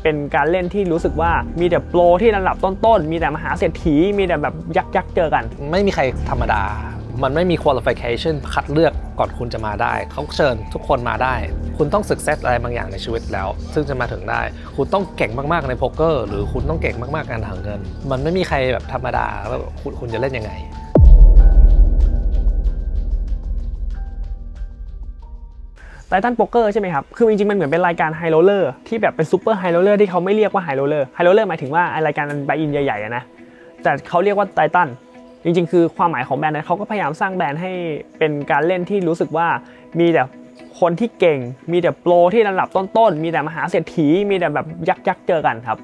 เป็นการเล่นที่รู้สึกว่ามีแต่โปรที่ระดับต้นๆมีแต่มหาเศรษฐีมีแต่แบบยักษ์เจอกันไม่มีใครธรรมดามันไม่มี qualification คัดเลือกก่อนคุณจะมาได้เขาเชิญทุกคนมาได้คุณต้อง success อะไรบางอย่างในชีวิตแล้วซึ่งจะมาถึงได้คุณต้องเก่งมากๆในโป๊กเกอร์หรือคุณต้องเก่งมากๆการหาเงินมันไม่มีใครแบบธรรมดาแล้วคุณจะเล่นยังไงไททันโป๊กเกอร์ใช่ไหมครับคือจริงๆมันเหมือนเป็นรายการไฮโรลเลอร์ที่แบบเป็นซูเปอร์ไฮโรลเลอร์ที่เขาไม่เรียกว่าไฮโรลเลอร์หมายถึงว่ารายการไบอินใหญ่ๆนะแต่เขาเรียกว่าไททันจริงๆคือความหมายของแบรนด์นั้นเขาก็พยายามสร้างแบรนด์ให้เป็นการเล่นที่รู้สึกว่ามีแต่คนที่เก่งมีแต่โปรที่ระดับต้นๆมีแต่มหาเศรษฐีมีแต่แบบยักษ์เจอกันครับ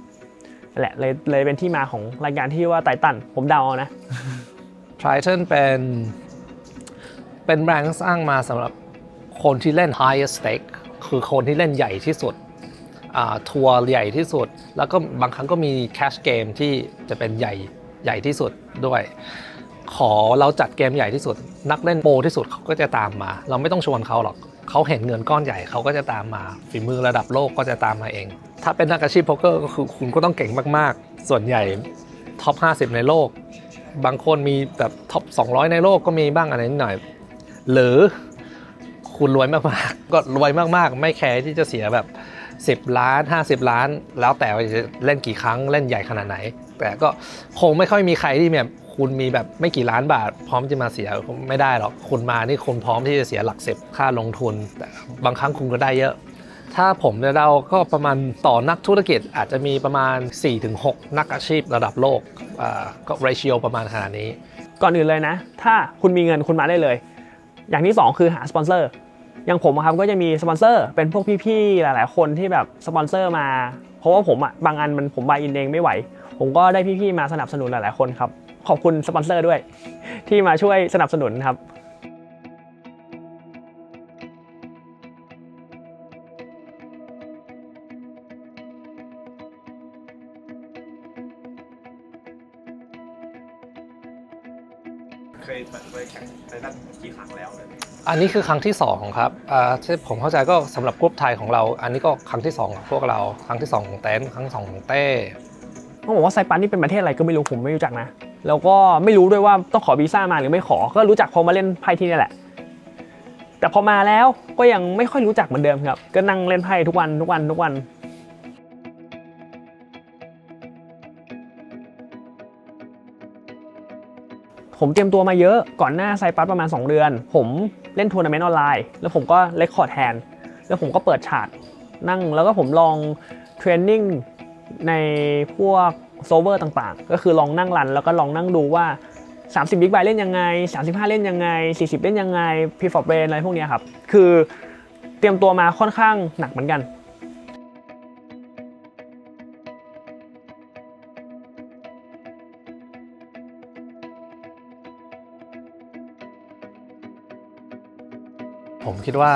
แหละเลยเป็นที่มาของรายการที่ว่าไททันผมเดาเอานะ Triton เป็นแบรนด์สร้างมาสำหรับคนที่เล่น higher stake คือคนที่เล่นใหญ่ที่สุดทัวร์ใหญ่ที่สุดแล้วก็บางครั้งก็มี cash game ที่จะเป็นใหญ่ที่สุดด้วยขอเราจัดเกมใหญ่ที่สุดนักเล่นโปรที่สุดเขาก็จะตามมาเราไม่ต้องชวนเขาหรอกเขาเห็นเงินก้อนใหญ่เขาก็จะตามมาฝีมือระดับโลกก็จะตามมาเองถ้าเป็นนักอาชีพโป๊กเกอร์ก็คือคุณก็ต้องเก่งมากๆส่วนใหญ่ท็อป50ในโลกบางคนมีแบบท็อป200ในโลกก็มีบ้างอะไรนิดหน่อยหรือคุณรวยมากๆก็รวยมากๆไม่แคร์ที่จะเสียแบบ10 ล้าน50 ล้านแล้วแต่ว่าจะเล่นกี่ครั้งเล่นใหญ่ขนาดไหนแต่ก็คงไม่ค่อยมีใครที่แบบคุณมีแบบไม่กี่ล้านบาทพร้อมจะมาเสียไม่ได้หรอกคุณมานี่คุณพร้อมที่จะเสียหลัก10ค่าลงทุนแต่บางครั้งคุณก็ได้เยอะถ้าผมจะเดาก็ประมาณต่อนักธุรกิจอาจจะมีประมาณ 4-6 นักอาชีพระดับโลกก็ ratio ประมาณขนาดนี้ก่อนอื่นเลยนะถ้าคุณมีเงินคุณมาได้เลยอย่างที่2คือหาสปอนเซอร์อย่างผมครับก็จะมีสปอนเซอร์เป็นพวกพี่ๆหลายๆคนที่แบบสปอนเซอร์มาเพราะว่าผมบางอันผมบายอินเองไม่ไหวผมก็ได้พี่ๆมาสนับสนุนหลายๆคนครับขอบคุณสปอนเซอร์ด้วยที่มาช่วยสนับสนุนครับเคยแข่งไททันกี่ครั้งแล้วอันนี้คือครั้งที่2ครับที่ผมเข้าใจก็สำหรับกรุ๊ปไทยของเราอันนี้ก็ครั้งที่2ของพวกเราครั้งที่2ของเต้นครั้งที่2ของเต้ต้องบอกว่าไซปันนี่เป็นประเทศอะไรก็ไม่รู้ผมไม่รู้จักนะแล้วก็ไม่รู้ด้วยว่าต้องขอวีซ่ามาหรือไม่ขอก็รู้จักพอมาเล่นไพ่ที่นี่แหละแต่พอมาแล้วก็ยังไม่ค่อยรู้จักเหมือนเดิมครับก็นั่งเล่นไพ่ทุกวันผมเตรียมตัวมาเยอะก่อนหน้าไซปัสประมาณ2 เดือนผมเล่นทัวร์นาเมนต์ออนไลน์แล้วผมก็เรคคอร์ดแฮนด์แล้วผมก็เปิดฉากนั่งแล้วก็ผมลองเทรนนิ่งในพวกโซเวอร์ต่างๆก็คือลองนั่งรันแล้วก็ลองนั่งดูว่า30บิ๊กไบเล่นยังไง35เล่นยังไง40เล่นยังไงพรีฟอร์เบรนอะไรพวกนี้ครับคือเตรียมตัวมาค่อนข้างหนักเหมือนกันผมคิดว่า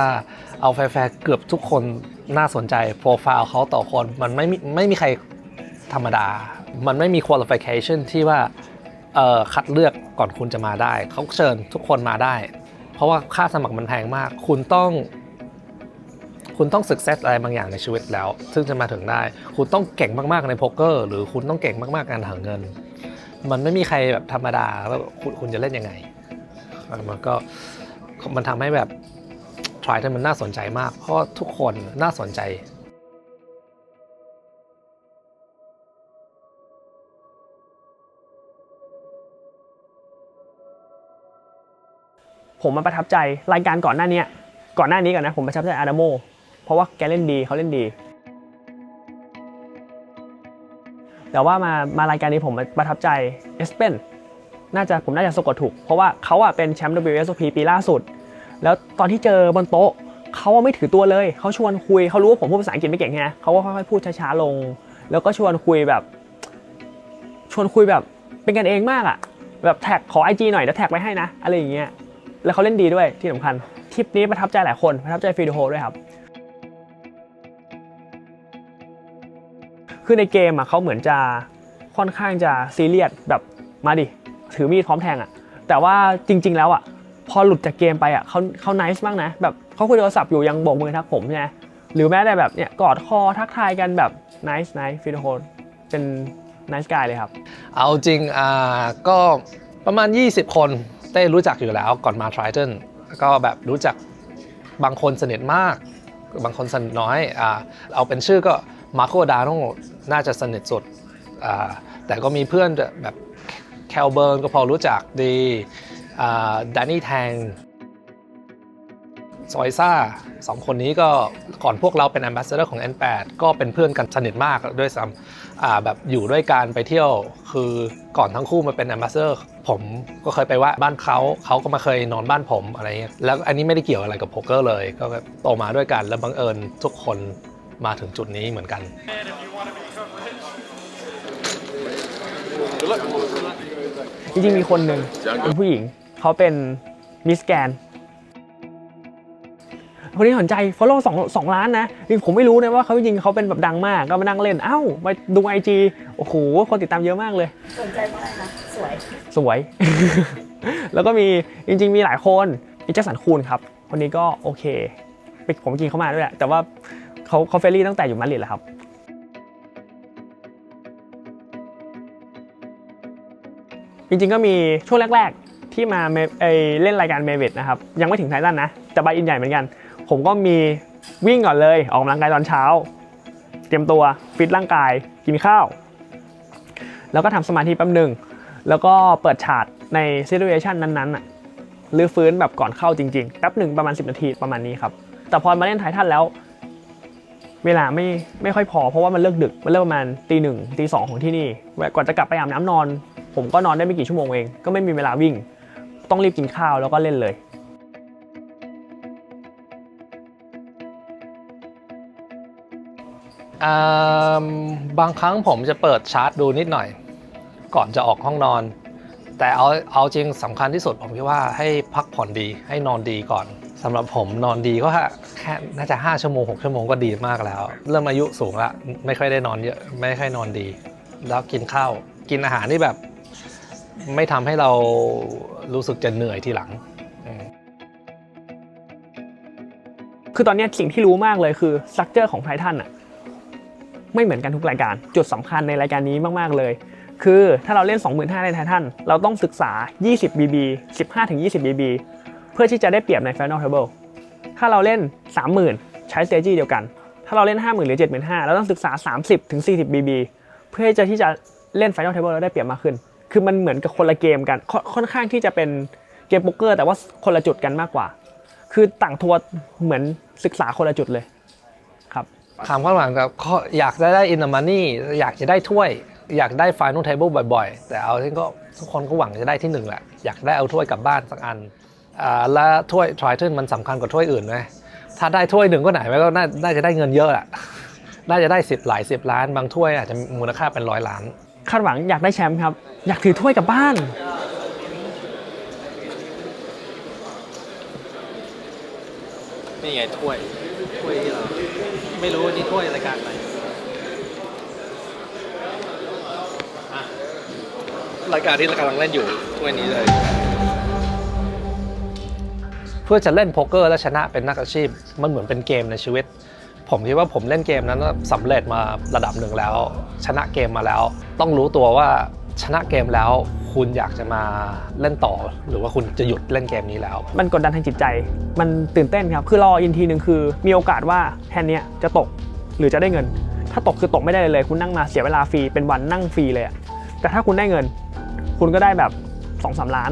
เอาแฟร์เกือบทุกคนน่าสนใจโปรไฟล์เขาต่อคนมันไม่มีใครธรรมดามันไม่มี qualification ที่ว่าคัดเลือกก่อนคุณจะมาได้เขาเชิญทุกคนมาได้เพราะว่าค่าสมัครมันแพงมากคุณต้อง success อะไรบางอย่างในชีวิตแล้วซึ่งจะมาถึงได้คุณต้องเก่งมากๆในโป๊กเกอร์หรือคุณต้องเก่งมากๆการหาเงินมันไม่มีใครแบบธรรมดาแล้วคุณจะเล่นยังไงมันทำให้แบบTriton มันน่าสนใจมากเพราะทุกคนน่าสนใจผมมาประทับใจรายการก่อนหน้านี้ก่อนนะผมประทับใจอาดาโมเพราะว่าแกเล่นดีเขาเล่นดีแต่ว่ามารายการนี้ผมประทับใจเอสเปนผมน่าจะสะกดถูกเพราะว่าเขาเป็นแชมป์ WSOP ปีล่าสุดแล้วตอนที่เจอบนโต๊ะเขาไม่ถือตัวเลยเขาชวนคุยเขารู้ว่าผมพูดภาษาอังกฤษไม่เก่งไงเขาก็ค่อยๆพูดช้าๆลงแล้วก็ชวนคุยแบบเป็นกันเองมากแบบแท็กขอ IG หน่อยแล้วแท็กไว้ให้นะอะไรอย่างเงี้ยแล้วเขาเล่นดีด้วยที่สำคัญทริปนี้ประทับใจหลายคนประทับใจฟีโดโฮด้วยครับคือในเกมเขาเหมือนจะค่อนข้างจะซีเรียสแบบมาดิถือมีดพร้อมแทงแต่ว่าจริงๆแล้วพอหลุดจากเกมไปเขาไนซ์มากนะแบบเขาคุยโทรศัพท์อยู่ยังโบกมือทักผมใช่ไหมหรือแม้แต่แบบเนี่ยกอดคอทักทายกันแบบ nice feel the whole เป็น nice guy เลยครับ เอาจริงก็ประมาณ20 คนเต้รู้จักอยู่แล้วก่อนมา Triton ก็แบบรู้จักบางคนสนิทมากบางคนสนิทน้อยเอาเป็นชื่อก็มาโคดาโนน่าจะสนิทสุดแต่ก็มีเพื่อนแบบแคลเบิร์นก็พอรู้จักดีดานนี่แทงซอยซ่า2 คนนี้ก็ก่อนพวกเราเป็น Ambassador ของ N8 ก็เป็นเพื่อนกันสนิทมากด้วยซ้ำแบบอยู่ด้วยกันไปเที่ยวคือก่อนทั้งคู่มาเป็น Ambassador ผมก็เคยไปว่าบ้านเขาก็มาเคยนอนบ้านผมอะไรเงี้ยแล้วอันนี้ไม่ได้เกี่ยวอะไรกับโป๊กเกอร์เลยก็แบบโตมาด้วยกันแล้วบังเอิญทุกคนมาถึงจุดนี้เหมือนกัน จริงๆมีคนหนึ่งเป็นผู้หญิงเขาเป็นมิสแกนคนนี้สนใจ follow 2 ล้านนะจริงผมไม่รู้นะว่าเขาจริงๆเขาเป็นแบบดังมากก็มานั่งเล่นมาดู IG โอ้โหคนติดตามเยอะมากเลยสนใจเพราะอะไรคะสวย แล้วก็มีจริงๆมีหลายคนมีแจ็คสันคูนครับคนนี้ก็โอเคผมกินเข้ามาด้วยแหละแต่ว่าเขาเฟรนลี่ตั้งแต่อยู่มาดริดแหละครับจริงๆก็มีช่วงแรกๆที่มาเล่นรายการเมเวทนะครับยังไม่ถึงไททันนะแต่บายอินใหญ่เหมือนกันผมก็มีวิ่งก่อนเลยออกกำลังกายตอนเช้าเตรียมตัวฟิตร่างกายกินข้าวแล้วก็ทำสมาธิแป๊บนึงแล้วก็เปิดฉากในซิทูเอชันนั้นๆรื้อฟื้นแบบก่อนเข้าจริงๆแป๊บหนึ่งประมาณ10 นาทีประมาณนี้ครับแต่พอมาเล่นไททันแล้วเวลาไม่ค่อยพอเพราะว่ามันเลิกดึกมันเลิกประมาณตี 1 ตี 2ของที่นี่ก่อนจะกลับไปอาบน้ำนอนผมก็นอนได้ไม่กี่ชั่วโมงเองก็ไม่มีเวลาวิ่งต้องรีบกินข้าวแล้วก็เล่นเลยบางครั้งผมจะเปิดชาร์ตดูนิดหน่อยก่อนจะออกห้องนอนแต่เอาจริงสำคัญที่สุดผมคิดว่าให้พักผ่อนดีให้นอนดีก่อนสำหรับผมนอนดีก็แค่น่าจะ5 ชั่วโมง6 ชั่วโมงก็ดีมากแล้วเริ่มอายุสูงละไม่ค่อยได้นอนเยอะไม่ค่อยนอนดีแล้วกินข้าวกินอาหารที่แบบไม่ทำให้เรารู้สึกจะเหนื่อยทีหลังคือตอนนี้สิ่งที่รู้มากเลยคือสตรัคเจอร์ของไททันไม่เหมือนกันทุกรายการจุดสำคัญในรายการนี้มากๆเลยคือถ้าเราเล่น 25,000 ในไททันเราต้องศึกษา20 BB 15-20 BB เพื่อที่จะได้เปรียบใน Final Table ถ้าเราเล่น 30,000 ใช้ strategy เดียวกันถ้าเราเล่น 50,000 หรือ 75,000 เราต้องศึกษา 30-40 BB เพื่อที่จะเล่น Final Table แล้วได้เปรียบมากขึ้นคือมันเหมือนกับคนละเกมกันค่อนข้างที่จะเป็นเกมโป๊กเกอร์แต่ว่าคนละจุดกันมากกว่าคือต่างทัวร์เหมือนศึกษาคนละจุดเลยครับคำข้างหลังกับอยากได้อินเนอร์มันนี่อยากจะได้ถ้วยอยากได้ Final Table บ่อยๆแต่เอาที่ก็ทุกคนก็หวังจะได้ที่1แหละอยากได้เอาถ้วยกลับบ้านสักอันและถ้วย Triton มันสำคัญกว่าถ้วยอื่นไหมถ้าได้ถ้วย1ก็ไหนก็น่าจะได้เงินเยอะอะน่าจะได้หลาย10 ล้านบางถ้วยอาจจะมูลค่าเป็น100 ล้านคาดหวังอยากได้แชมป์ครับอยากถือถ้วยกลับบ้านนี่ไงถ้วยที่เราไม่รู้นี่ถ้วยรายการอะไรรายการที่เรากำลังเล่นอยู่ถ้วยนี้เลยเพื่อจะเล่นโป๊กเกอร์และชนะเป็นนักอาชีพมันเหมือนเป็นเกมในชีวิตผมคิดว่าผมเล่นเกมนั้นสำเร็จมาระดับหนึ่งแล้วชนะเกมมาแล้วต้องรู้ตัวว่าชนะเกมแล้วคุณอยากจะมาเล่นต่อหรือว่าคุณจะหยุดเล่นเกมนี้แล้วมันกดดันทางจิตใจมันตื่นเต้นครับคือรออินทีนึงคือมีโอกาสว่าแทนเนี้ยจะตกหรือจะได้เงินถ้าตกคือตกไม่ได้เลยคุณนั่งมาเสียเวลาฟรีเป็นวันนั่งฟรีเลยแต่ถ้าคุณได้เงินคุณก็ได้แบบ 2-3 ล้าน